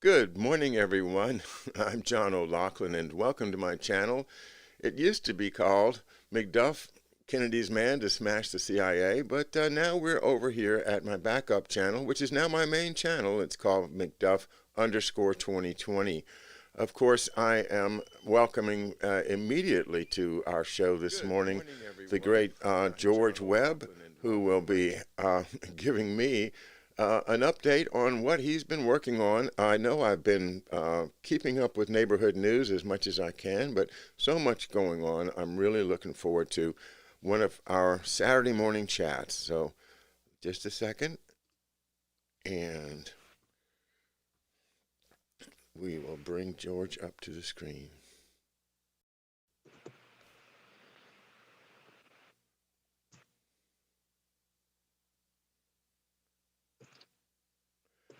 Good morning, everyone. I'm John O'Loughlin, and welcome to my channel. It used to be called McDuff, Kennedy's Man to Smash the CIA, but now we're over here at my backup channel, which is now my main channel. It's called McDuff underscore 2020. Of course, I am welcoming immediately to our show this morning the great George Webb, who will be giving me an update on what he's been working on. I know I've been keeping up with neighborhood news as much as I can, but so much going on. I'm really looking forward to one of our Saturday morning chats. So just a second, and we will bring George up to the screen.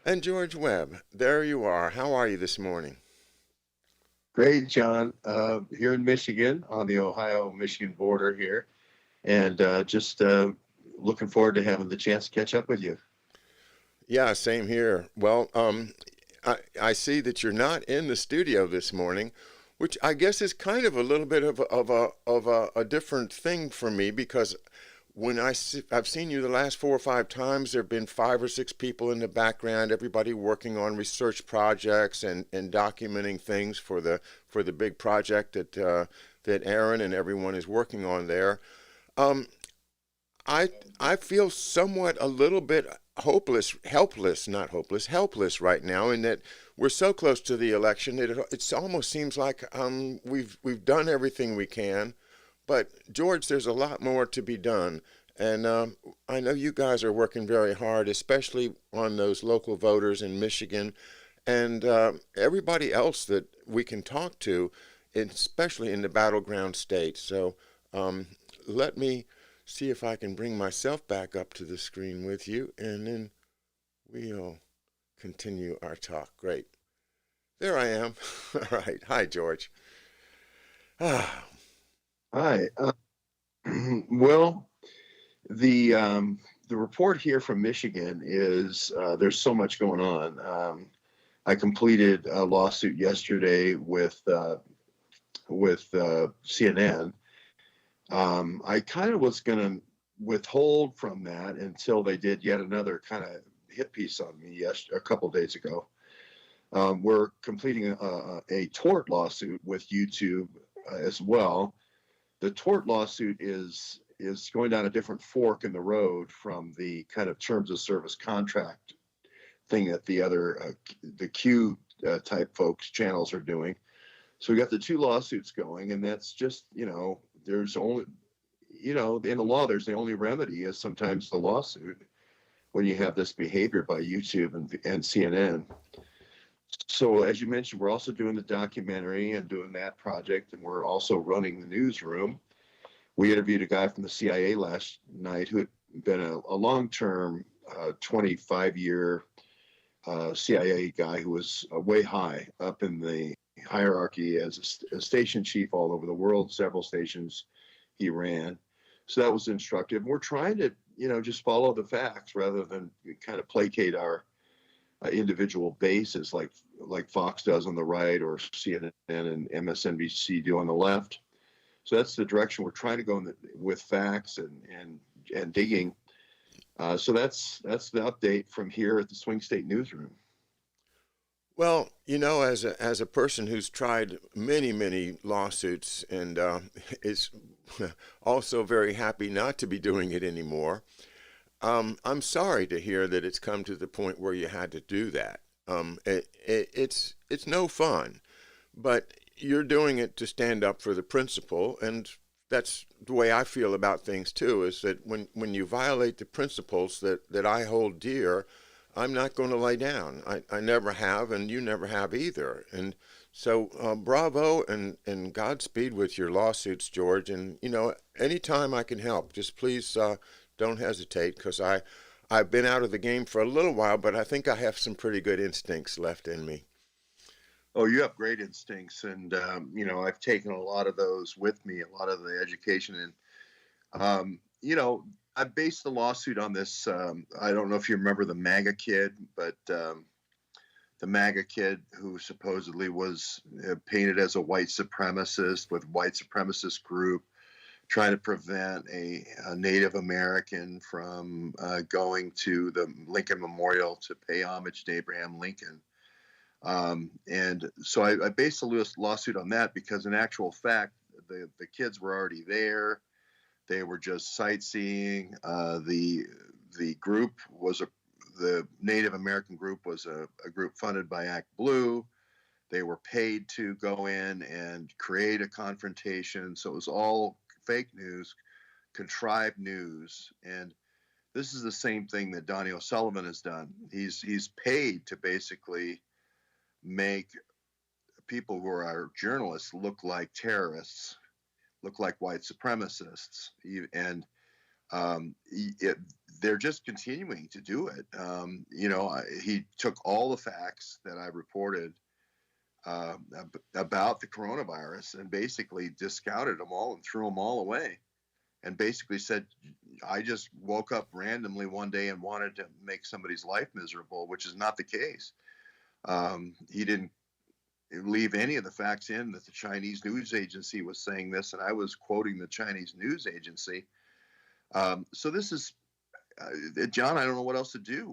And George Webb, there you are. How are you this morning? Great, John. Here in Michigan, on the Ohio-Michigan border here, and just looking forward to having the chance to catch up with you. Yeah, same here. Well, I see that you're not in the studio this morning, which I guess is kind of a little bit of a different thing for me because I've seen you the last 4 or 5 times, there have been 5 or 6 people in the background, everybody working on research projects and documenting things for the big project that Aaron and everyone is working on there. Um, I feel somewhat a little bit not hopeless, helpless right now in that we're so close to the election that it almost seems like we've done everything we can. But George, there's a lot more to be done, and I know you guys are working very hard, especially on those local voters in Michigan and everybody else that we can talk to, especially in the battleground states. So um, let me see if I can bring myself back up to the screen with you, and then we'll continue our talk. Great. There I am. All right. Hi, George. Ah, Hi. Well, the the report here from Michigan is there's so much going on. I completed a lawsuit yesterday with CNN. I kind of was going to withhold from that until they did yet another kind of hit piece on me a couple of days ago. We're completing a tort lawsuit with YouTube as well. The tort lawsuit is going down a different fork in the road from the kind of terms of service contract thing that the Q type folks channels are doing. So we got the two lawsuits going, and that's just there's only in the law there's the only remedy is sometimes the lawsuit when you have this behavior by YouTube and CNN. So as you mentioned, we're also doing the documentary and doing that project, and we're also running the newsroom. We interviewed a guy from the CIA last night who had been a long-term 25-year CIA guy who was way high up in the hierarchy as a station chief all over the world, several stations he ran. So that was instructive. We're trying to, just follow the facts rather than kind of placate our individual bases like Fox does on the right or CNN and MSNBC do on the left. So that's the direction we're trying to go with facts and digging. So that's the update from here at the Swing State Newsroom. well, as a person who's tried many lawsuits and is also very happy not to be doing it anymore, I'm sorry to hear that it's come to the point where you had to do that. It's no fun, but you're doing it to stand up for the principle, and that's the way I feel about things too. Is that when you violate the principles that I hold dear, I'm not going to lay down. I never have, and you never have either. And so, bravo and Godspeed with your lawsuits, George. And anytime I can help, just please don't hesitate, because I've been out of the game for a little while, but I think I have some pretty good instincts left in me. Oh, you have great instincts, and I've taken a lot of those with me, a lot of the education, and I based the lawsuit on this. I don't know if you remember the MAGA kid, but the MAGA kid who supposedly was painted as a white supremacist with white supremacist group trying to prevent a Native American from going to the Lincoln Memorial to pay homage to Abraham Lincoln. And so I based the lawsuit on that because in actual fact, the kids were already there. They were just sightseeing. The group was the Native American group was a group funded by Act Blue. They were paid to go in and create a confrontation. So it was all fake news, contrived news. And this is the same thing that Donnie O'Sullivan has done. He's paid to basically make people who are journalists look like terrorists, look like white supremacists. And they're just continuing to do it. He took all the facts that I reported about the coronavirus and basically discounted them all and threw them all away, and basically said, I just woke up randomly one day and wanted to make somebody's life miserable, which is not the case. He didn't leave any of the facts in that the Chinese news agency was saying this, and I was quoting the Chinese news agency. So this is, John, I don't know what else to do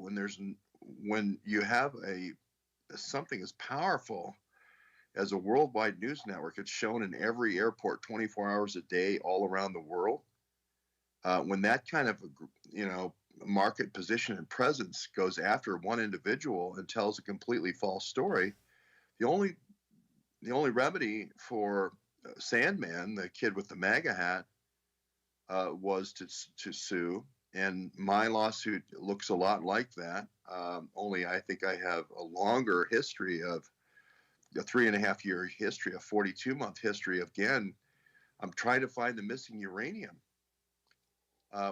when you have something as powerful as a worldwide news network. It's shown in every airport 24 hours a day all around the world. When that kind of, market position and presence goes after one individual and tells a completely false story, the only remedy for Sandman, the kid with the MAGA hat, was to sue. And my lawsuit looks a lot like that. Only I think I have a longer history of a 3.5-year history, a 42-month history. Again, I'm trying to find the missing uranium.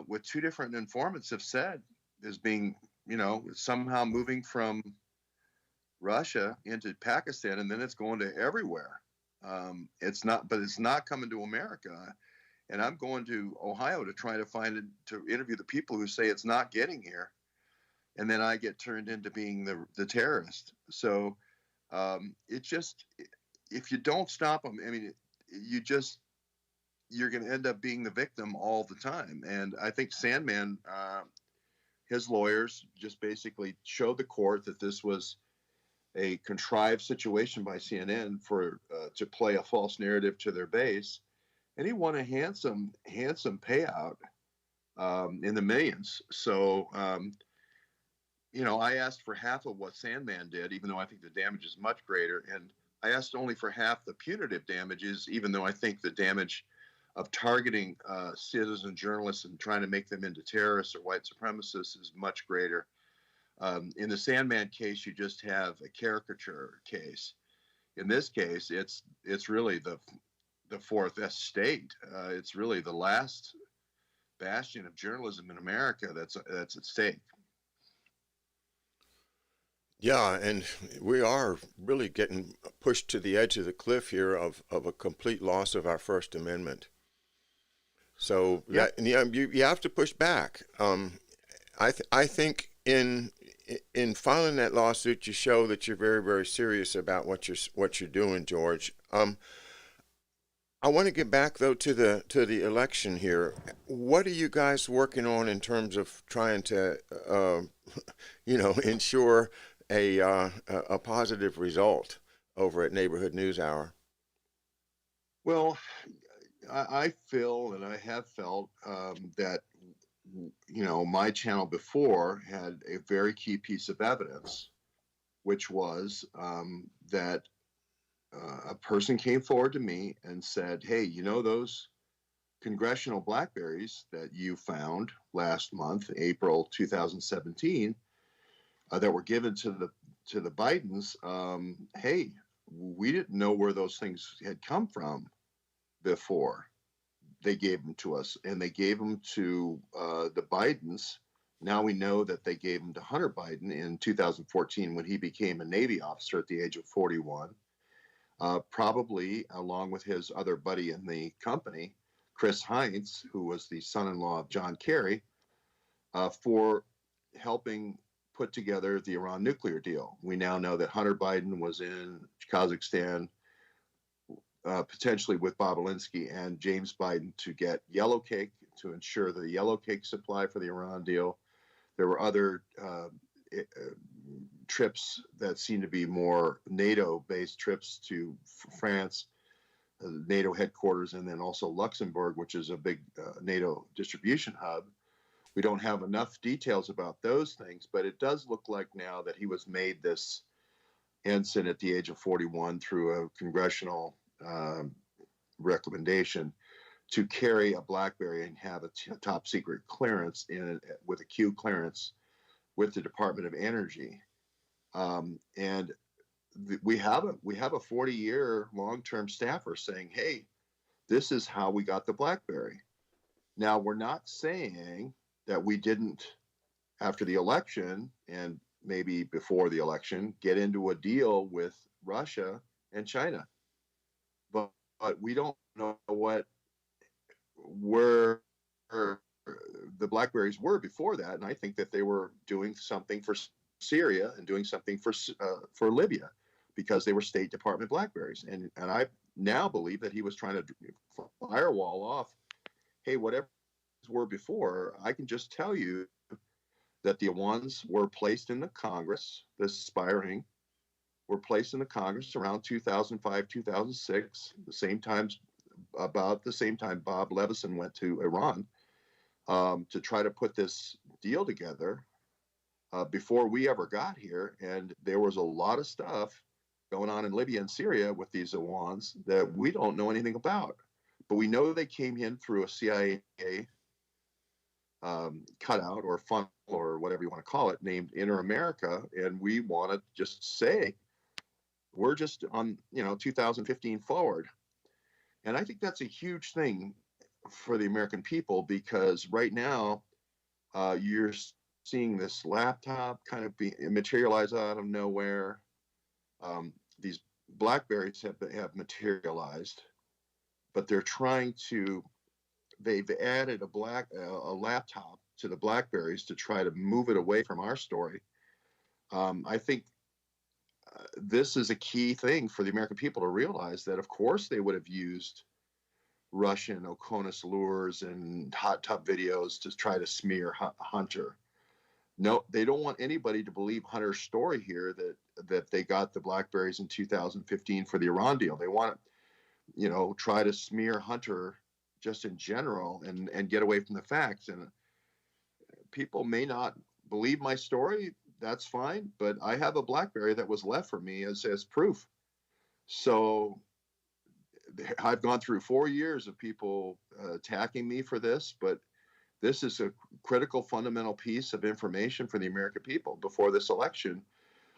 With two different informants have said is being, somehow moving from Russia into Pakistan, and then it's going to everywhere. It's not coming to America. And I'm going to Ohio to try to interview the people who say it's not getting here. And then I get turned into being the terrorist. So if you don't stop them, I mean, you're going to end up being the victim all the time. And I think Sandman, his lawyers just basically showed the court that this was a contrived situation by CNN to play a false narrative to their base. And he won a handsome payout in the millions. So, I asked for half of what Sandman did, even though I think the damage is much greater. And I asked only for half the punitive damages, even though I think the damage of targeting citizen journalists and trying to make them into terrorists or white supremacists is much greater. In the Sandman case, you just have a caricature case. In this case, it's really the fourth estate. It's really the last bastion of journalism in America that's at stake. Yeah, and we are really getting pushed to the edge of the cliff here of a complete loss of our First Amendment. So you have to push back. I think in filing that lawsuit, you show that you're very, very serious about what you're doing, George. I want to get back though to the election here. What are you guys working on in terms of trying to ensure a positive result over at Neighborhood News Hour? Well, I feel and I have felt that my channel before had a very key piece of evidence, which was that a person came forward to me and said, hey, those congressional blackberries that you found last month, April 2017, that were given to the Bidens, hey, we didn't know where those things had come from before they gave them to us, and they gave them to the Bidens. Now we know that they gave them to Hunter Biden in 2014 when he became a Navy officer at the age of 41, probably along with his other buddy in the company, Chris Heinz, who was the son-in-law of John Kerry, for helping put together the Iran nuclear deal. We now know that Hunter Biden was in Kazakhstan, potentially with Bob Alinsky and James Biden, to get yellow cake, to ensure the yellow cake supply for the Iran deal. There were other trips that seemed to be more NATO-based trips to France, NATO headquarters, and then also Luxembourg, which is a big NATO distribution hub. We don't have enough details about those things, but it does look like now that he was made this ensign at the age of 41 through a congressional recommendation to carry a BlackBerry and have a top secret clearance with a Q clearance with the Department of Energy. And we have a 40-year long-term staffer saying, hey, this is how we got the BlackBerry. Now, we're not saying that we didn't, after the election and maybe before the election, get into a deal with Russia and China. But we don't know where the BlackBerries were before that. And I think that they were doing something for Syria and doing something for Libya, because they were State Department BlackBerries. And I now believe that he was trying to firewall off, hey, whatever were before, I can just tell you that the ones were placed in the Congress, the aspiring, were placed in the Congress around 2005, 2006, about the same time Bob Levison went to Iran to try to put this deal together before we ever got here. And there was a lot of stuff going on in Libya and Syria with these Iwans that we don't know anything about. But we know they came in through a CIA cutout or funnel or whatever you want to call it, named Inter America. And we want to just say, we're just on, 2015 forward. And I think that's a huge thing for the American people, because right now you're seeing this laptop kind of materialize out of nowhere. These BlackBerries have materialized, but they're trying to, they've added a laptop to the BlackBerries to try to move it away from our story. I think this is a key thing for the American people to realize, that of course they would have used Russian Oconus lures and hot tub videos to try to smear Hunter. No, they don't want anybody to believe Hunter's story here, that they got the BlackBerries in 2015 for the Iran deal. They want to, try to smear Hunter just in general and get away from the facts. And people may not believe my story. That's fine. But I have a BlackBerry that was left for me as proof. So I've gone through 4 years of people attacking me for this, but this is a critical, fundamental piece of information for the American people before this election.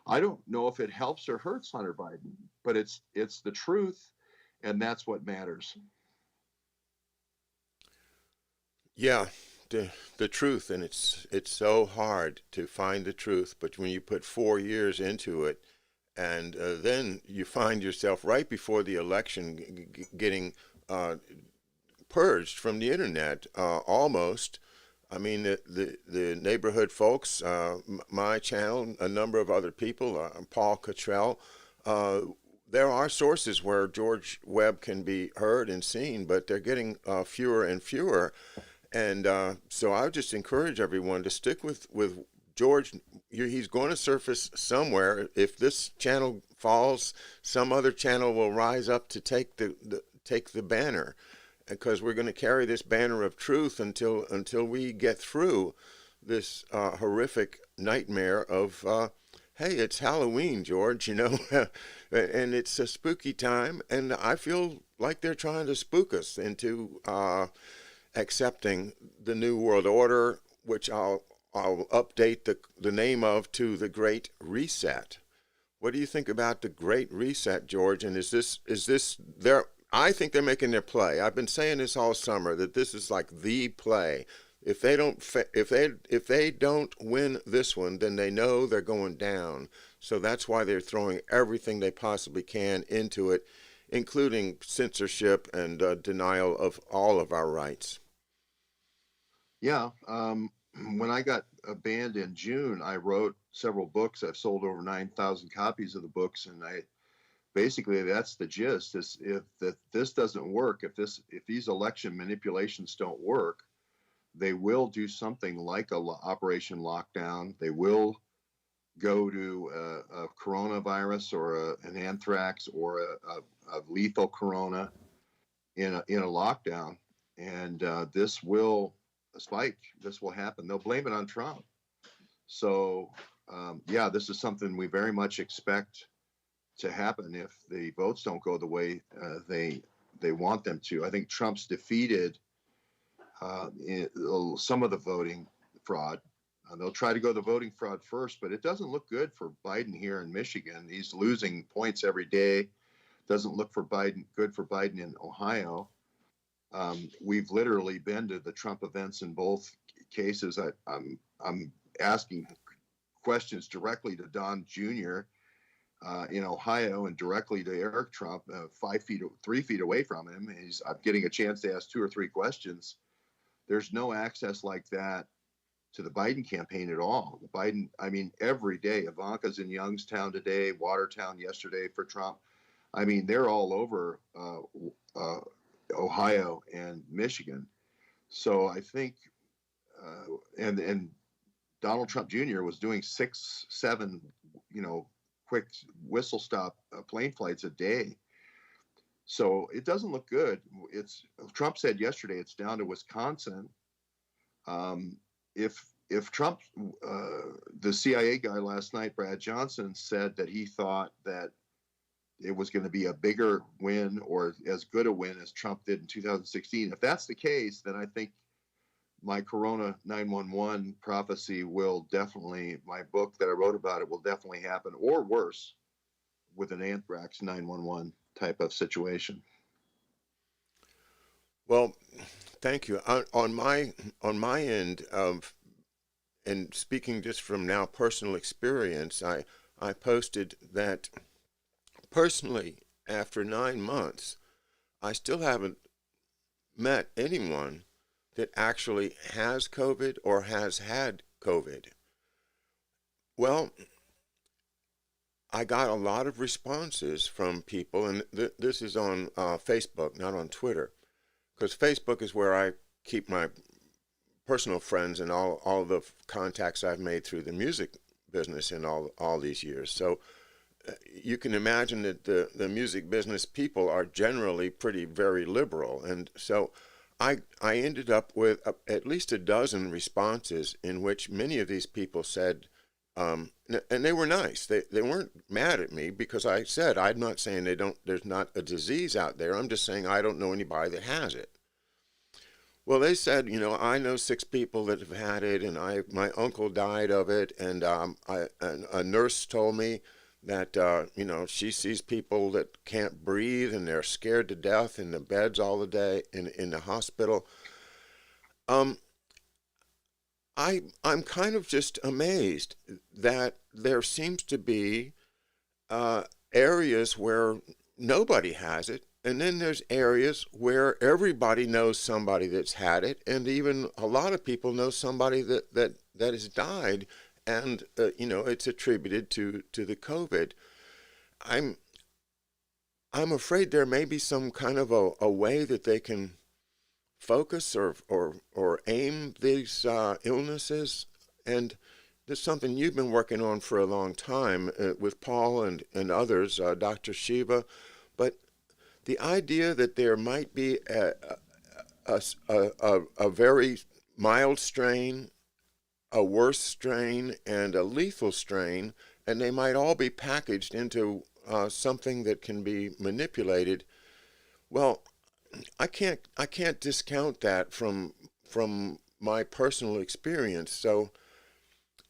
I don't know if it helps or hurts Hunter Biden, but it's the truth, and that's what matters. Yeah, the truth, and it's so hard to find the truth. But when you put 4 years into it, and then you find yourself right before the election getting purged from the internet, almost. I mean, the neighborhood folks, my channel, a number of other people, Paul Cottrell, there are sources where George Webb can be heard and seen, but they're getting fewer and fewer. And so I would just encourage everyone to stick with George. He's going to surface somewhere. If this channel falls, some other channel will rise up to take the banner, because we're going to carry this banner of truth until we get through this horrific nightmare of hey, it's Halloween, George, and it's a spooky time, and I feel like they're trying to spook us into accepting the New World Order, which I'll update the name of to the Great Reset. What do you think about the Great Reset, George? And is this their? I think they're making their play. I've been saying this all summer, that this is like the play. If they don't win this one, then they know they're going down. So that's why they're throwing everything they possibly can into it, including censorship and denial of all of our rights. Yeah, when I got banned in June, I wrote several books. I've sold over 9,000 copies of the books, and I basically that's the gist. Is if this doesn't work, if these election manipulations don't work, they will do something like a Operation Lockdown. They will go to a coronavirus or an anthrax or a lethal corona in a lockdown, and this will spike. This will happen. They'll blame it on Trump. So yeah, this is something we very much expect to happen if the votes don't go the way they want them to. I think Trump's defeated some of the voting fraud. They'll try to go the voting fraud first, but it doesn't look good for Biden here in Michigan. He's losing points every day. Doesn't look good for Biden in Ohio. We've literally been to the Trump events in both cases. I'm asking questions directly to Don Jr. In Ohio and directly to Eric Trump, 3 feet away from him. I'm getting a chance to ask 2 or 3 questions. There's no access like that to the Biden campaign at all. I mean, every day, Ivanka's in Youngstown today, Watertown yesterday for Trump. I mean, they're all over Ohio and Michigan. So I think, and Donald Trump Jr. was doing 6, 7, quick whistle stop plane flights a day. So it doesn't look good. Trump said yesterday it's down to Wisconsin. If Trump, the CIA guy last night, Brad Johnson, said that he thought that it was going to be a bigger win or as good a win as Trump did in 2016. If that's the case, then I think my Corona 911 prophecy my book that I wrote about it will definitely happen, or worse, with an anthrax 911 type of situation. Well, thank you. On my end of, and speaking just from now personal experience, I posted that personally, after 9 months, I still haven't met anyone that actually has COVID or has had COVID. Well, I got a lot of responses from people, and this is on Facebook, not on Twitter, because Facebook is where I keep my personal friends and all the contacts I've made through the music business in all these years. So you can imagine that the music business people are generally very liberal, and so I ended up with at least a dozen responses in which many of these people said, and they were nice. They weren't mad at me because I said, I'm not saying there's not a disease out there. I'm just saying I don't know anybody that has it. Well, they said, I know 6 people that have had it, and my uncle died of it, and a nurse told me that, she sees people that can't breathe and they're scared to death in the beds all the day in the hospital. I'm kind of just amazed that there seems to be areas where nobody has it, and then there's areas where everybody knows somebody that's had it, and even a lot of people know somebody that has died, and it's attributed to the COVID. I'm afraid there may be some kind of a way that they can focus or aim these illnesses, and this is something you've been working on for a long time with Paul and others, Dr. Shiva, but the idea that there might be a very mild strain, a worse strain, and a lethal strain, and they might all be packaged into something that can be manipulated. Well, I can't discount that from my personal experience. So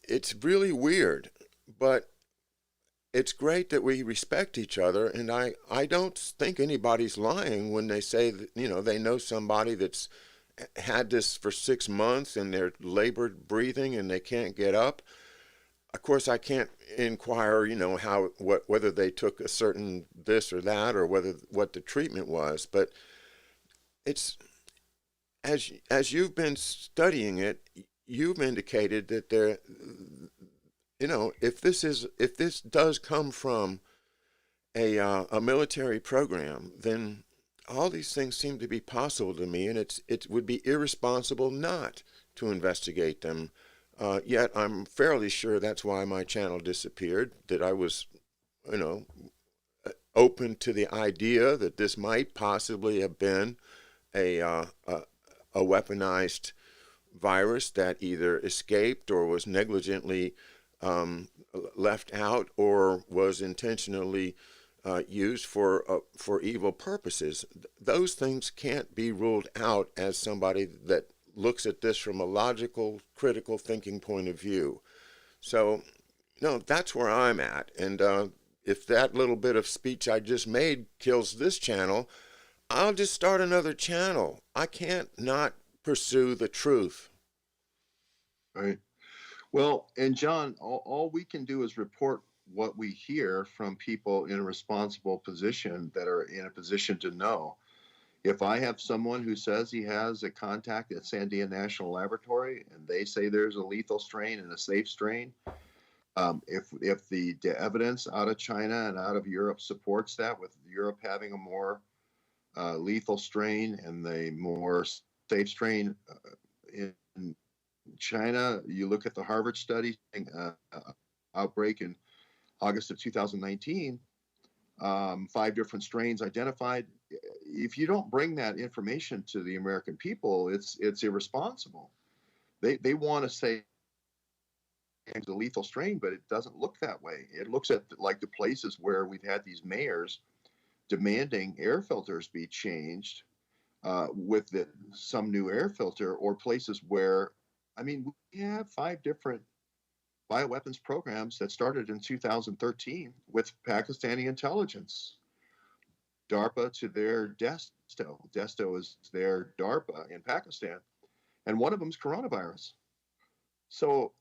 it's really weird, but it's great that we respect each other, and I don't think anybody's lying when they say that, they know somebody that's had this for 6 months and they're labored breathing and they can't get up. Of course, I can't inquire, whether they took a certain this or that or what the treatment was, but it's as you've been studying it, you've indicated that there, if this does come from a military program, then all these things seem to be possible to me, and it would be irresponsible not to investigate them. Yet I'm fairly sure that's why my channel disappeared. That I was, you know, open to the idea that this might possibly have been a weaponized virus that either escaped or was negligently left out or was intentionally used for evil purposes. Those things can't be ruled out as somebody that looks at this from a logical, critical thinking point of view. So, no, that's where I'm at. And if that little bit of speech I just made kills this channel, I'll just start another channel. I can't not pursue the truth. Right. Well, and John, all we can do is report what we hear from people in a responsible position that are in a position to know. If I have someone who says he has a contact at Sandia National Laboratory and they say there's a lethal strain and a safe strain, if the evidence out of China and out of Europe supports that, with Europe having a more lethal strain and the more safe strain in China, you look at the Harvard study outbreak in August of 2019, 5 different strains identified. If you don't bring that information to the American people, it's irresponsible. They want to say it's a lethal strain, but it doesn't look that way. It looks at like the places where we've had these mayors demanding air filters be changed with some new air filter, or places where, I mean, we have 5 different bioweapons programs that started in 2013 with Pakistani intelligence. DARPA to their DESTO. DESTO is their DARPA in Pakistan. And one of them is coronavirus. So,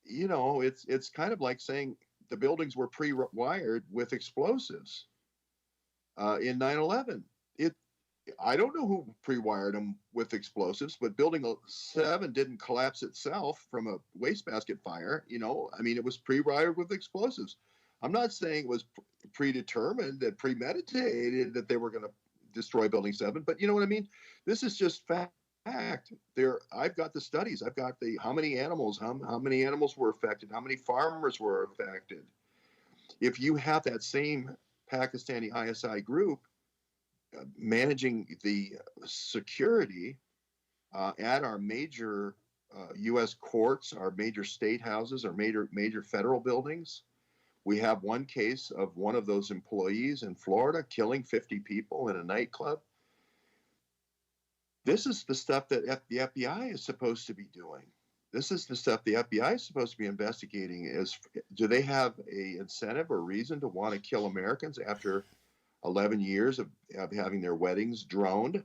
it's kind of like saying the buildings were pre-wired with explosives in 9/11. I don't know who pre-wired them with explosives, but Building 7 didn't collapse itself from a wastebasket fire. I mean, it was pre-wired with explosives. I'm not saying it was predetermined, that premeditated, that they were going to destroy Building 7, but you know what I mean? This is just fact. I've got the studies. I've got how many animals were affected, how many farmers were affected. If you have that same Pakistani ISI group managing the security at our major U.S. courts, our major state houses, our major federal buildings. We have one case of one of those employees in Florida killing 50 people in a nightclub. This is the stuff that the FBI is supposed to be doing. This is the stuff the FBI is supposed to be investigating. Do they have a incentive or reason to want to kill Americans after 11 years of having their weddings droned,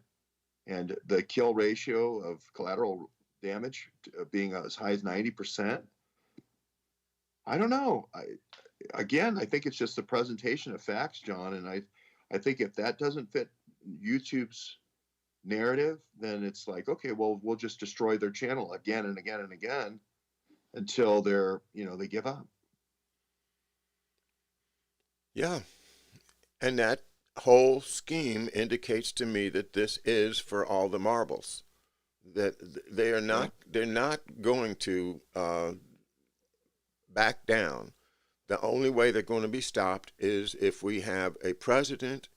and the kill ratio of collateral damage being as high as 90%? I don't know. I think it's just the presentation of facts, John. And I think if that doesn't fit YouTube's narrative, then it's like, okay, well, we'll just destroy their channel again and again and again until they give up. Yeah. And that whole scheme indicates to me that this is for all the marbles. That they're not going to back down. The only way they're going to be stopped is if we have a president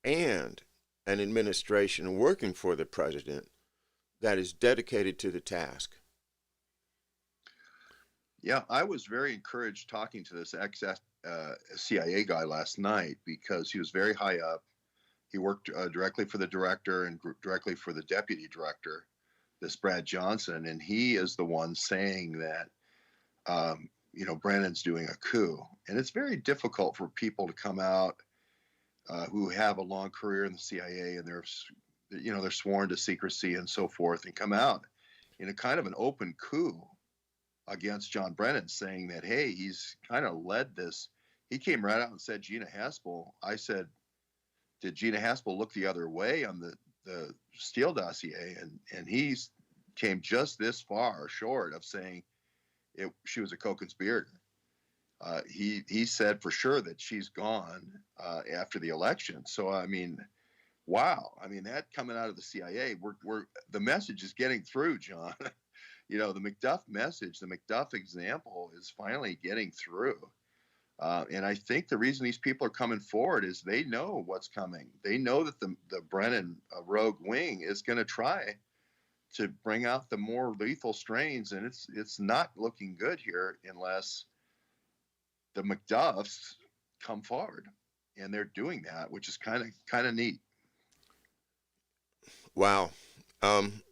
and an administration working for the president that is dedicated to the task. Yeah, I was very encouraged talking to this CIA guy last night, because he was very high up. He worked directly for the director and directly for the deputy director, this Brad Johnson, and he is the one saying that Brennan's doing a coup. And it's very difficult for people to come out who have a long career in the CIA, and they're sworn to secrecy and so forth, and come out in a kind of an open coup against John Brennan, saying that, hey, he's kind of led this. He came right out and said, Gina Haspel. I said, did Gina Haspel look the other way on the Steele dossier? And he's came just this far short of saying she was a co-conspirator. He said for sure that she's gone after the election. So I mean, wow. I mean, that coming out of the CIA, we're the message is getting through, John. You know, the McDuff message, the McDuff example is finally getting through. And I think the reason these people are coming forward is they know what's coming. They know that the Brennan rogue wing is going to try to bring out the more lethal strains, and it's not looking good here unless the McDuffs come forward, and they're doing that, which is kind of neat. Wow. Um,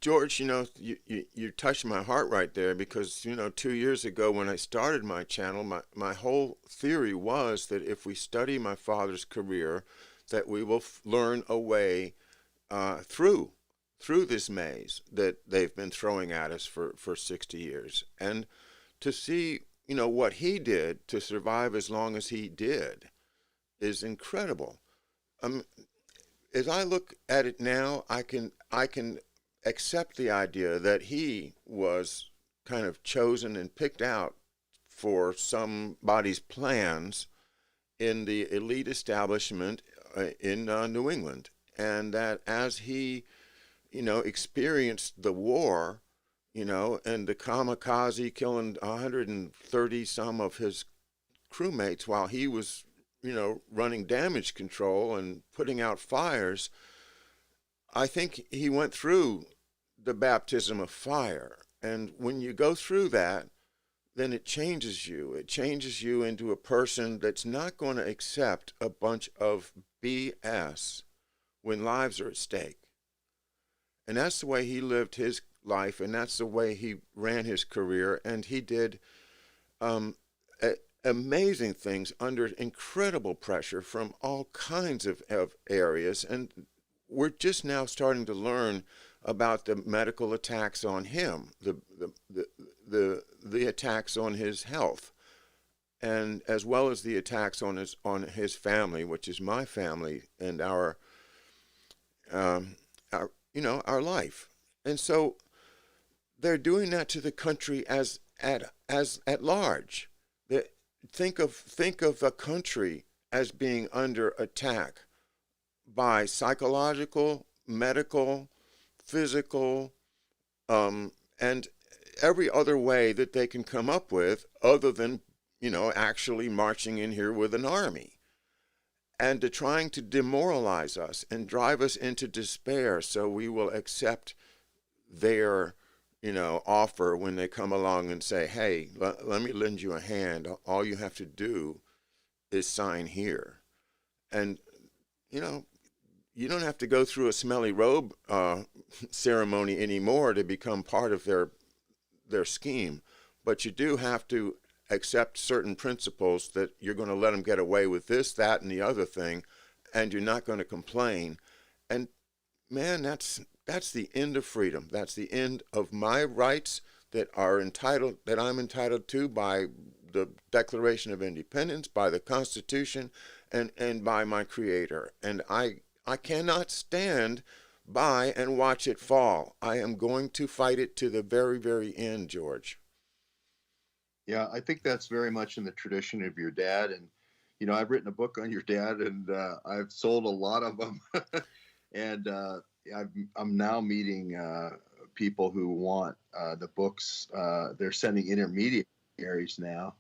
George, you touched my heart right there because, 2 years ago when I started my channel, my whole theory was that if we study my father's career, that we will learn a way through this maze that they've been throwing at us for 60 years. And to see, what he did to survive as long as he did is incredible. Um, as I look at it now, I can accept the idea that he was kind of chosen and picked out for somebody's plans in the elite establishment in New England, and that as he, experienced the war, and the kamikaze killing 130 some of his crewmates while he was, running damage control and putting out fires. I think he went through the baptism of fire. And when you go through that, then it changes you. It changes you into a person that's not going to accept a bunch of BS when lives are at stake. And that's the way he lived his life, and that's the way he ran his career. And he did um, amazing things under incredible pressure from all kinds of areas. And we're just now starting to learn about the medical attacks on him, the attacks on his health, and as well as the attacks on his family, which is my family and our our life. And so they're doing that to the country as at large. Think of a country as being under attack by psychological, medical, physical, and every other way that they can come up with, other than actually marching in here with an army, and to trying to demoralize us and drive us into despair, so we will accept their offer when they come along and say, hey, let me lend you a hand. All you have to do is sign here. And, you don't have to go through a smelly robe ceremony anymore to become part of their scheme. But you do have to accept certain principles that you're going to let them get away with this, that, and the other thing, and you're not going to complain. And, man, that's the end of freedom. That's the end of my rights that I'm entitled to by the Declaration of Independence, by the Constitution, and by my Creator. And I cannot stand by and watch it fall. I am going to fight it to the very, very end, George. Yeah, I think that's very much in the tradition of your dad. And, I've written a book on your dad, and I've sold a lot of them. And I'm now meeting people who want the books. They're sending intermediaries now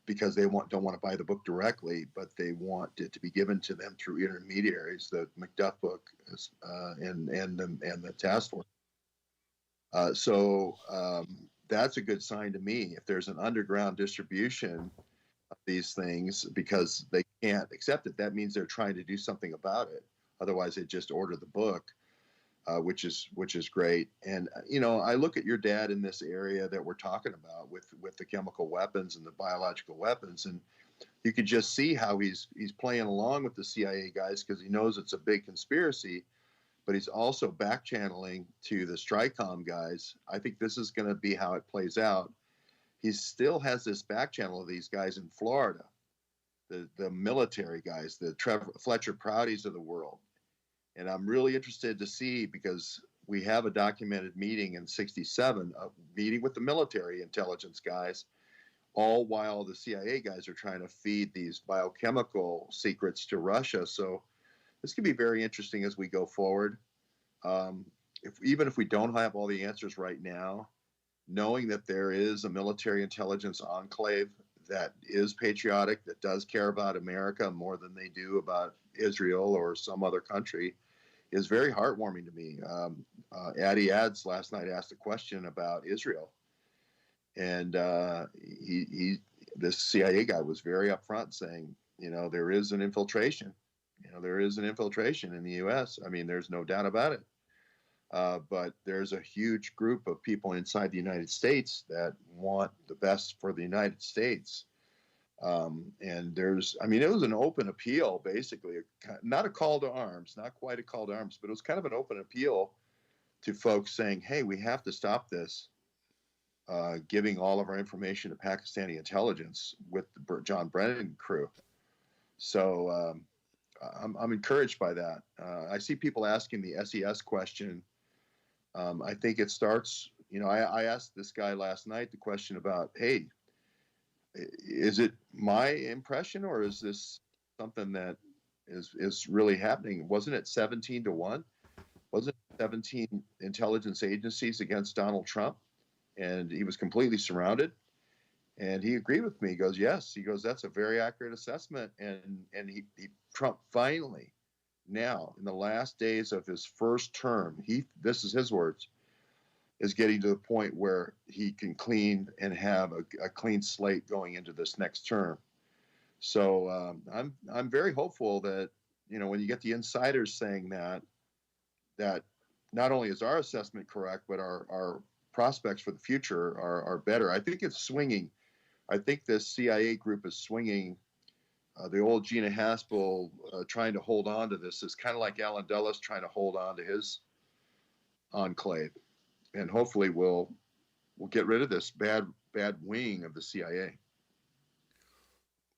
because they don't want to buy the book directly, but they want it to be given to them through intermediaries. The McDuff book and the task force. So that's a good sign to me. If there's an underground distribution of these things because they can't accept it, that means they're trying to do something about it. Otherwise, they just order the book, which is great. And I look at your dad in this area that we're talking about with the chemical weapons and the biological weapons, and you could just see how he's playing along with the CIA guys because he knows it's a big conspiracy. But he's also back channeling to the Stricom guys. I think this is going to be how it plays out. He still has this back channel of these guys in Florida, the military guys, the Fletcher Proudies of the world. And I'm really interested to see, because we have a documented meeting in '67, a meeting with the military intelligence guys, all while the CIA guys are trying to feed these biochemical secrets to Russia. So this could be very interesting as we go forward. Even if we don't have all the answers right now, knowing that there is a military intelligence enclave that is patriotic, that does care about America more than they do about Israel or some other country, is very heartwarming to me. Addy Ads last night asked a question about Israel, and this CIA guy was very upfront, saying, there is an infiltration. There is an infiltration in the U.S. I mean, there's no doubt about it. But there's a huge group of people inside the United States that want the best for the United States. And it was an open appeal, basically, not a call to arms, not quite a call to arms, but it was kind of an open appeal to folks saying, hey, we have to stop this, giving all of our information to Pakistani intelligence with the John Brennan crew. So I'm encouraged by that. I see people asking the SES question. I think it starts, I asked this guy last night the question about, hey, is it my impression or is this something that is really happening? Wasn't it 17-1? Wasn't it 17 intelligence agencies against Donald Trump? And he was completely surrounded. And he agreed with me. He goes, yes. He goes, that's a very accurate assessment. And Trump finally, now in the last days of his first term, this is his words, is getting to the point where he can clean and have a clean slate going into this next term. So I'm very hopeful that, when you get the insiders saying that not only is our assessment correct, but our prospects for the future are better. I think it's swinging. I think this CIA group is swinging. The old Gina Haspel trying to hold on to this is kind of like Alan Dulles trying to hold on to his enclave. And hopefully we'll get rid of this bad wing of the CIA.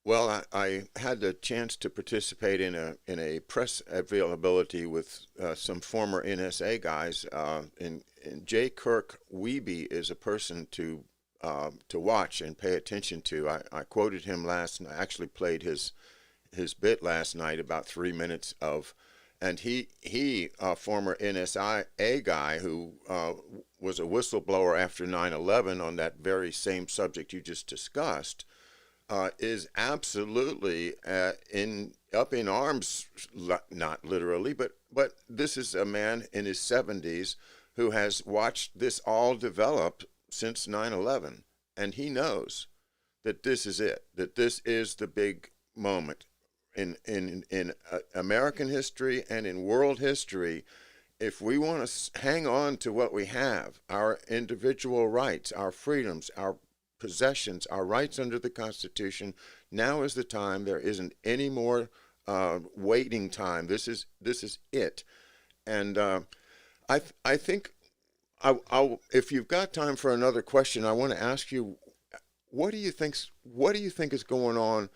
Well, I had the chance to participate in a press availability with some former NSA guys, and J. Kirk Wiebe is a person to watch and pay attention to. I quoted him last night. I actually played his bit last night, about 3 minutes of, and he a former NSA guy who was a whistleblower after 9/11 on that very same subject you just discussed, is absolutely up in arms, not literally, but this is a man in his 70s who has watched this all develop since 9/11, and he knows that this is it, that this is the big moment in American history and in world history. If we want to hang on to what we have, our individual rights, our freedoms, our possessions, our rights under the Constitution, now is the time. There isn't any more waiting time. This is it. And I think if you've got time for another question, I want to ask you, what do you think is going on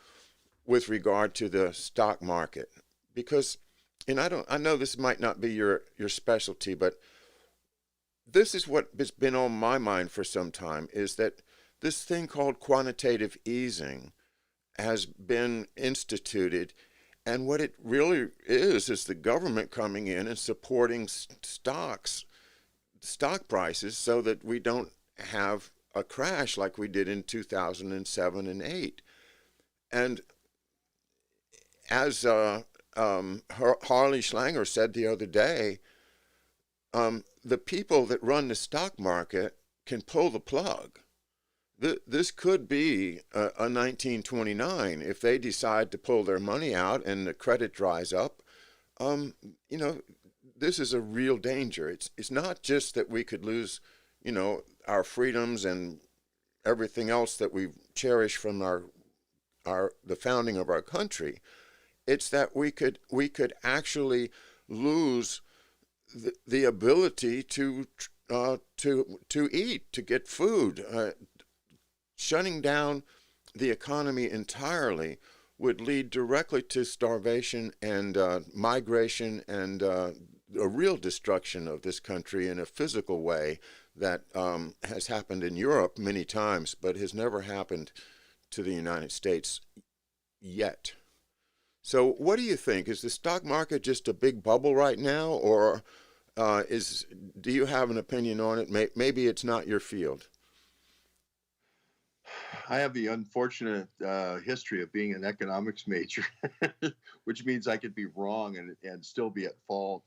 with regard to the stock market? Because, and I know this might not be your specialty, but this is what has been on my mind for some time, is that this thing called quantitative easing has been instituted, and what it really is the government coming in and supporting stock prices so that we don't have a crash like we did in 2007 and 8. And as Harley Schlanger said the other day, the people that run the stock market can pull the plug. This could be a 1929 if they decide to pull their money out and the credit dries up. This is a real danger. It's not just that we could lose, our freedoms and everything else that we cherish from the founding of our country. It's that we could actually lose the ability to eat, to get food. Shutting down the economy entirely would lead directly to starvation and migration and a real destruction of this country in a physical way that has happened in Europe many times, but has never happened to the United States yet. So, what do you think? Is the stock market just a big bubble right now, or is do you have an opinion on it? Maybe it's not your field. I have the unfortunate history of being an economics major, which means I could be wrong and still be at fault.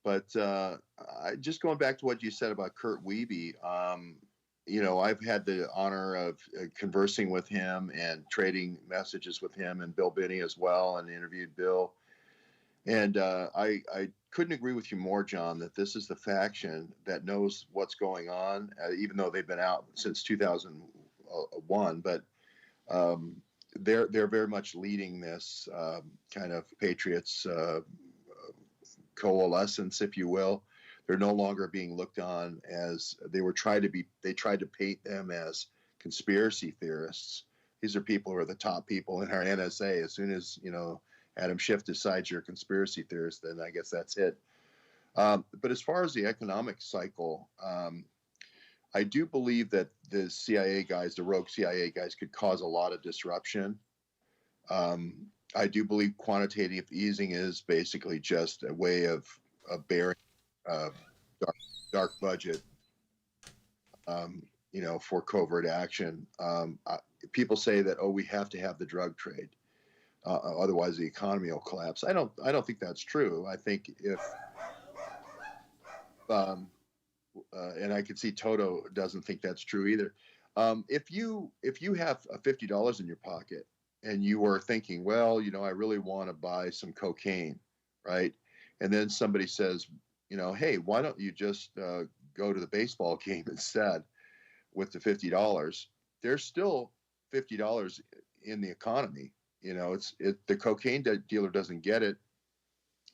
But just going back to what you said about Kurt Wiebe, I've had the honor of conversing with him and trading messages with him and Bill Binney as well, and interviewed Bill. And I couldn't agree with you more, John, that this is the faction that knows what's going on, even though they've been out since 2001. But they're very much leading this kind of patriots coalescence, if you will. They're no longer being looked on as they were tried to be. They tried to paint them as conspiracy theorists. These are people who are the top people in our NSA. As soon as Adam Schiff decides you're a conspiracy theorist, then I guess that's it. But as far as the economic cycle, I do believe that the CIA guys, the rogue CIA guys, could cause a lot of disruption. I do believe quantitative easing is basically just a way of bearing dark budget, for covert action. People say that, we have to have the drug trade, otherwise the economy will collapse. I don't think that's true. I think if and I can see Toto doesn't think that's true either. If you have $50 in your pocket and you are thinking, well, I really want to buy some cocaine, right? And then somebody says, hey, why don't you just go to the baseball game instead with the $50? There's still $50 in the economy. The cocaine dealer doesn't get it,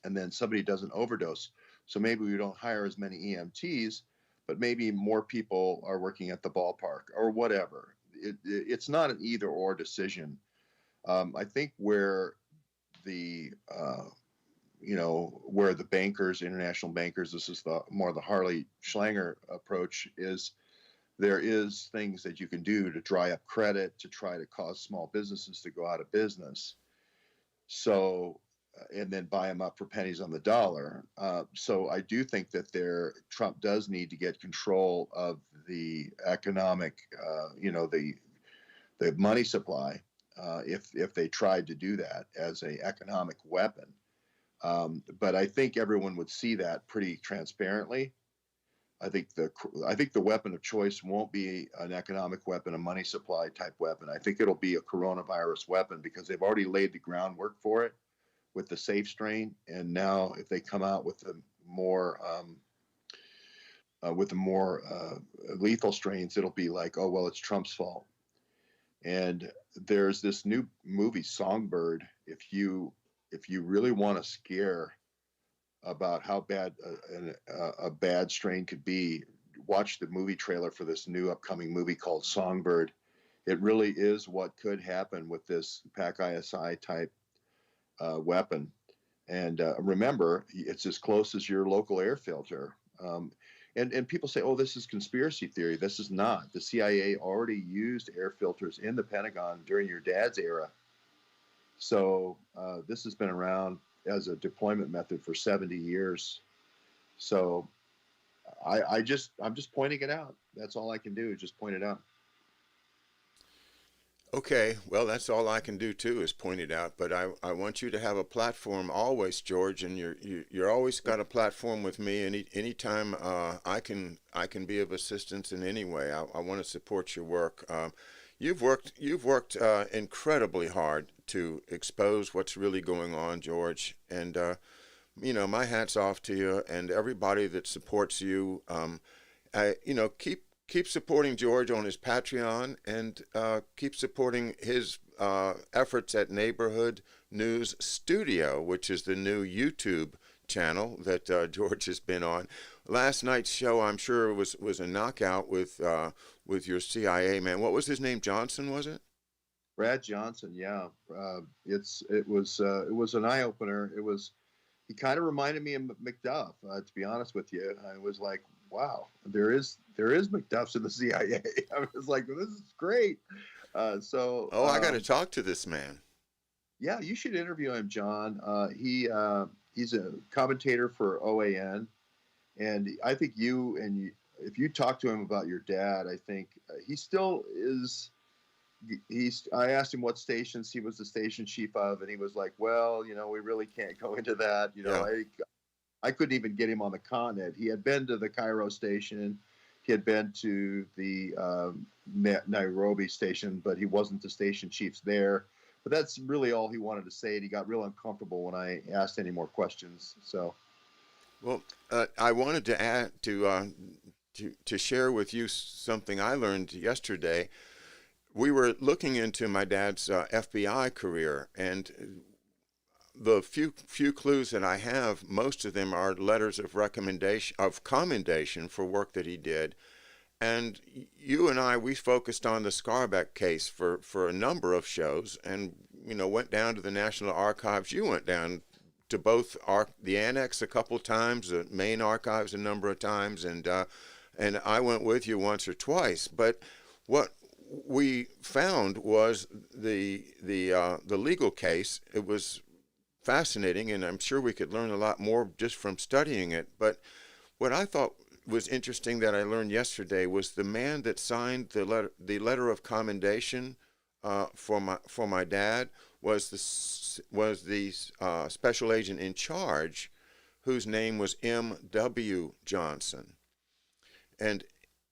and then somebody doesn't overdose. So maybe we don't hire as many EMTs, but maybe more people are working at the ballpark or whatever. It's not an either or decision. I think where the bankers, international bankers, this is more the Harley Schlanger approach, is there is things that you can do to dry up credit, to try to cause small businesses to go out of business. So, and then buy them up for pennies on the dollar. So I do think that Trump does need to get control of the economic, the money supply, if they tried to do that as an economic weapon. But I think everyone would see that pretty transparently. I think the weapon of choice won't be an economic weapon, a money supply type weapon. I think it'll be a coronavirus weapon, because they've already laid the groundwork for it with the safe strain. And now if they come out with the more lethal strains, it'll be like, oh, well, it's Trump's fault. And there's this new movie, Songbird. If you really want to scare about how bad a bad strain could be, watch the movie trailer for this new upcoming movie called Songbird. It really is what could happen with this PAC-ISI type weapon. And remember, it's as close as your local air filter. And people say, oh, this is conspiracy theory. This is not. The CIA already used air filters in the Pentagon during your dad's era. So this has been around as a deployment method for 70 years. So I'm just pointing it out. That's all I can do, is just point it out. Okay, well, that's all I can do too, is point it out. But I want you to have a platform always, George, and you're always got a platform with me. Anytime I can be of assistance in any way. I want to support your work. You've worked incredibly hard to expose what's really going on, George. And my hat's off to you and everybody that supports you. Keep supporting George on his Patreon, and keep supporting his efforts at Neighborhood News Studio, which is the new YouTube channel that George has been on. Last night's show, I'm sure, was a knockout with your CIA man. What was his name? Johnson, was it? Brad Johnson, yeah. It was an eye opener. he kind of reminded me of McDuff. To be honest with you, I was like, wow, there is McDuffs in the CIA. I was like, well, this is great. So Oh, I got to talk to this man. yeah, you should interview him, John. He's a commentator for OAN, and I think if you talk to him about your dad, I think he still is. I asked him what stations he was the station chief of, and he was like, "Well, we really can't go into that. Yeah. I couldn't even get him on the continent. He had been to the Cairo station, he had been to the Nairobi station, but he wasn't the station chiefs there. But that's really all he wanted to say. And he got real uncomfortable when I asked any more questions. So, well, I wanted to add to share with you something I learned yesterday. We were looking into my dad's FBI career, and the few clues that I have, most of them are letters of commendation for work that he did. And you and I, we focused on the Scarbeck case for a number of shows, and went down to the National Archives. You went down to both the annex a couple times, the main archives a number of times, and I went with you once or twice. But what we found was the legal case. It was fascinating, and I'm sure we could learn a lot more just from studying it. But what I thought was interesting that I learned yesterday was the man that signed the letter of commendation for my dad was the special agent in charge, whose name was M.W. Johnson. And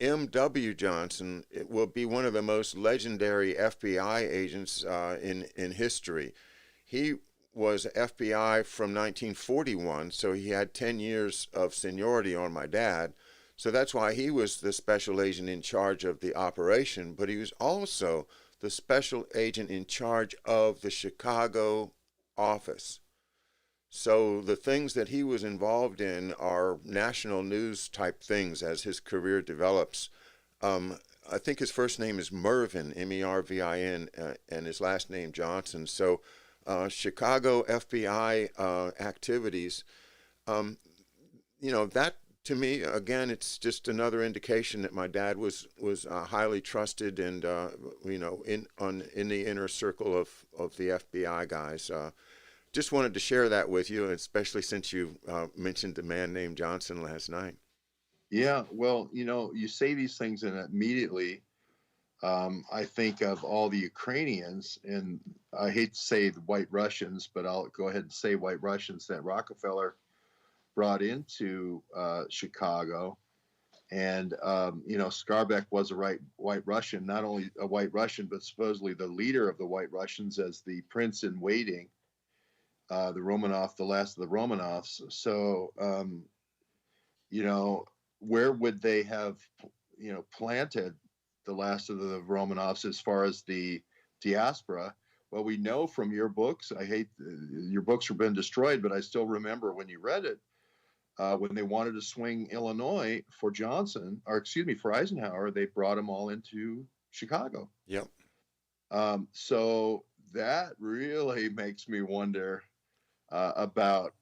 M.W. Johnson will be one of the most legendary FBI agents in history. He was FBI from 1941, so he had 10 years of seniority on my dad. So that's why he was the special agent in charge of the operation, but he was also the special agent in charge of the Chicago office. So the things that he was involved in are national news type things as his career develops. I think his first name is Mervin, Mervin, and his last name Johnson. So Chicago FBI activities, that to me, again, it's just another indication that my dad was highly trusted and in the inner circle of the FBI guys. Just wanted to share that with you, especially since you mentioned the man named Johnson last night. Yeah, well, you say these things and immediately I think of all the Ukrainians, and I hate to say the White Russians, but I'll go ahead and say White Russians that Rockefeller brought into Chicago. And, Scarbeck was a White Russian, not only a White Russian, but supposedly the leader of the White Russians as the prince in waiting, the Romanov, the last of the Romanovs. So, where would they have, planted the last of the Romanovs as far as the diaspora? Well, we know from your books, your books have been destroyed, but I still remember when you read it, when they wanted to swing Illinois for for Eisenhower, they brought them all into Chicago. Yep. So that really makes me wonder about,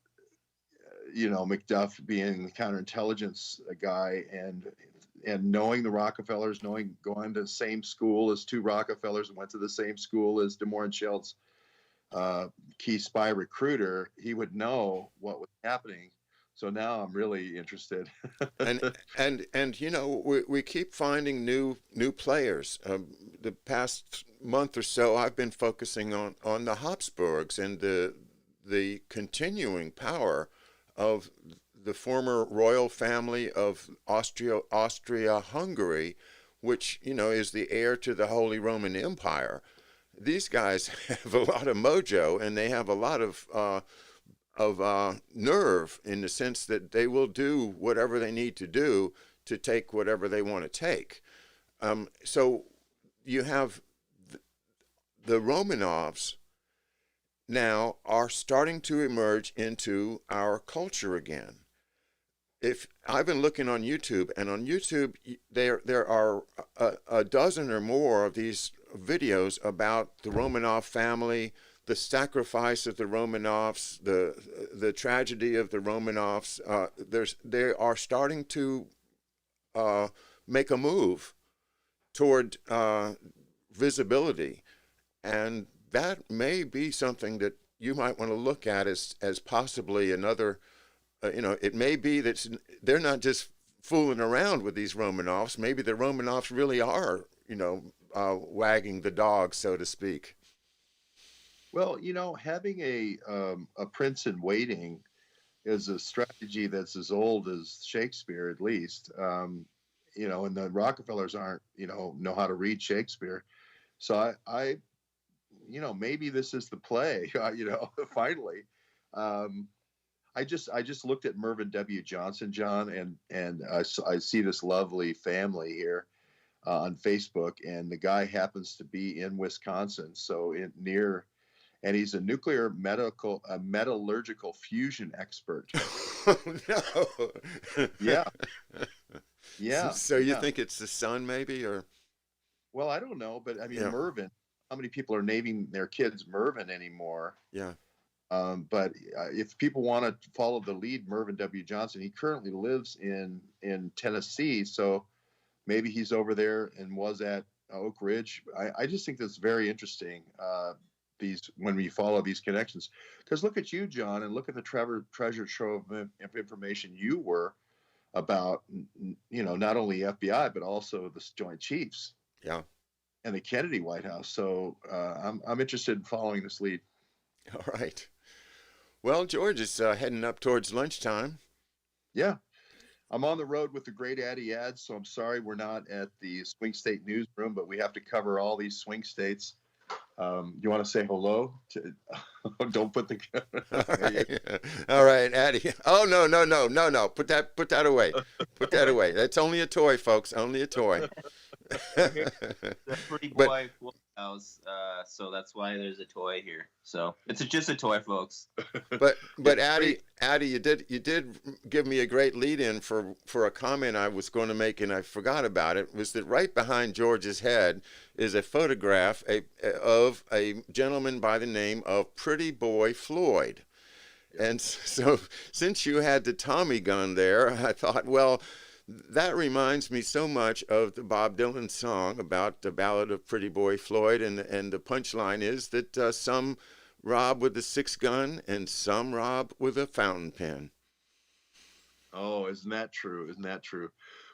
McDuff being the counterintelligence guy and knowing the Rockefellers, going to the same school as two Rockefellers, and went to the same school as DeMoore and Sheld's key spy recruiter. He would know what was happening. So now I'm really interested. and we keep finding new players. The past month or so, I've been focusing on the Habsburgs and the continuing power of the former royal family of Austria-Hungary, which is the heir to the Holy Roman Empire. These guys have a lot of mojo, and they have a lot of nerve, in the sense that they will do whatever they need to do to take whatever they want to take. So you have the Romanovs now are starting to emerge into our culture again. If I've been looking on YouTube, and on YouTube there are a dozen or more of these videos about the Romanov family, the sacrifice of the Romanovs, the tragedy of the Romanovs. They are starting to make a move toward visibility, and that may be something that you might want to look at as possibly another. It may be that they're not just fooling around with these Romanovs. Maybe the Romanovs really are, wagging the dog, so to speak. Well, having a prince in waiting is a strategy that's as old as Shakespeare, at least. And the Rockefellers aren't, know how to read Shakespeare. So maybe this is the play, finally. I just looked at Mervyn W. Johnson, John, and I see this lovely family here on Facebook, and the guy happens to be in Wisconsin, so and he's a metallurgical fusion expert. Oh, no. Yeah, yeah. So you Yeah. think it's the son, maybe, or? Well, I don't know, but I mean, Yeah, Mervyn. How many people are naming their kids Mervyn anymore? yeah. But if people want to follow the lead, Mervyn W. Johnson, he currently lives in Tennessee, so maybe he's over there and was at Oak Ridge. I just think that's very interesting. When we follow these connections, because look at you, John, and look at the treasure trove of information you were about, not only FBI but also the Joint Chiefs Yeah. and the Kennedy White House. So I'm interested in following this lead. All right. Well, George, it's heading up towards lunchtime. Yeah, I'm on the road with the great Addy Ads, so I'm sorry we're not at the Swing State Newsroom, but we have to cover all these swing states. You want to say hello? Don't put the. All right. All right, Addie. Oh, no, no, no, no, no. Put that away. Put that away. That's only a toy, folks. Only a toy. The pretty But boy house, so that's why there's a toy here. So it's just a toy, folks. but Addie, you did give me a great lead in for a comment I was going to make, and I forgot about it. Was that right behind George's head is a photograph of a gentleman by the name of Pretty Boy Floyd. And so, since you had the Tommy gun there, I thought, well, that reminds me so much of the Bob Dylan song about the Ballad of Pretty Boy Floyd, and the punchline is that some rob with a 6 gun and some rob with a fountain pen. Oh, isn't that true? Isn't that true?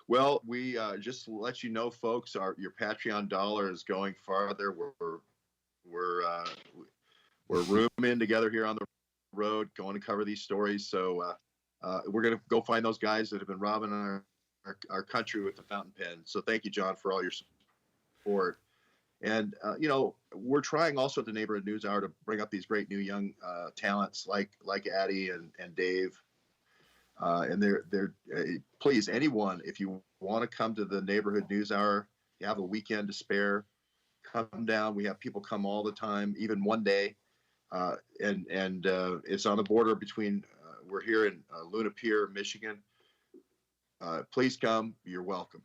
Well, we just to let you know, folks, your Patreon dollar is going farther. We're rooming together here on the road, going to cover these stories. So we're going to go find those guys that have been robbing our country with the fountain pen. So thank you, John, for all your support. And we're trying also at the Neighborhood News Hour to bring up these great new young talents like Addie and Dave. And they're please, anyone, if you want to come to the Neighborhood News Hour, you have a weekend to spare, come down. We have people come all the time, even one day. And it's on the border between, we're here in Luna Pier, Michigan. Please come. You're welcome.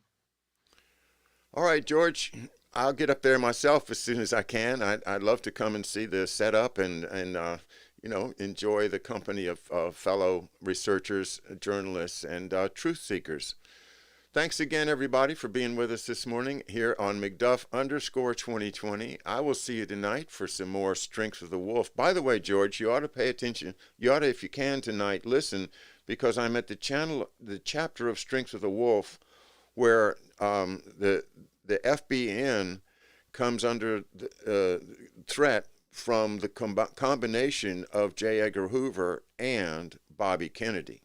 All right, George, I'll get up there myself as soon as I can. I'd love to come and see the setup and enjoy the company of fellow researchers, journalists, and truth seekers. Thanks again, everybody, for being with us this morning here on McDuff_2020. I will see you tonight for some more Strength of the Wolf. By the way, George, you ought to pay attention. You ought to, if you can tonight, listen, because I'm at the chapter of Strength of the Wolf where the FBN comes under threat from the combination of J. Edgar Hoover and Bobby Kennedy.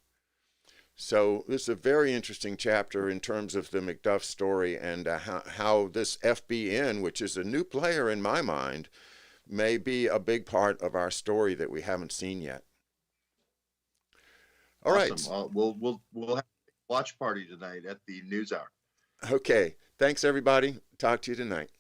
So this is a very interesting chapter in terms of the McDuff story and how this FBN, which is a new player in my mind, may be a big part of our story that we haven't seen yet. All awesome. right. We'll have a watch party tonight at the News Hour. Okay. Thanks, everybody. Talk to you tonight.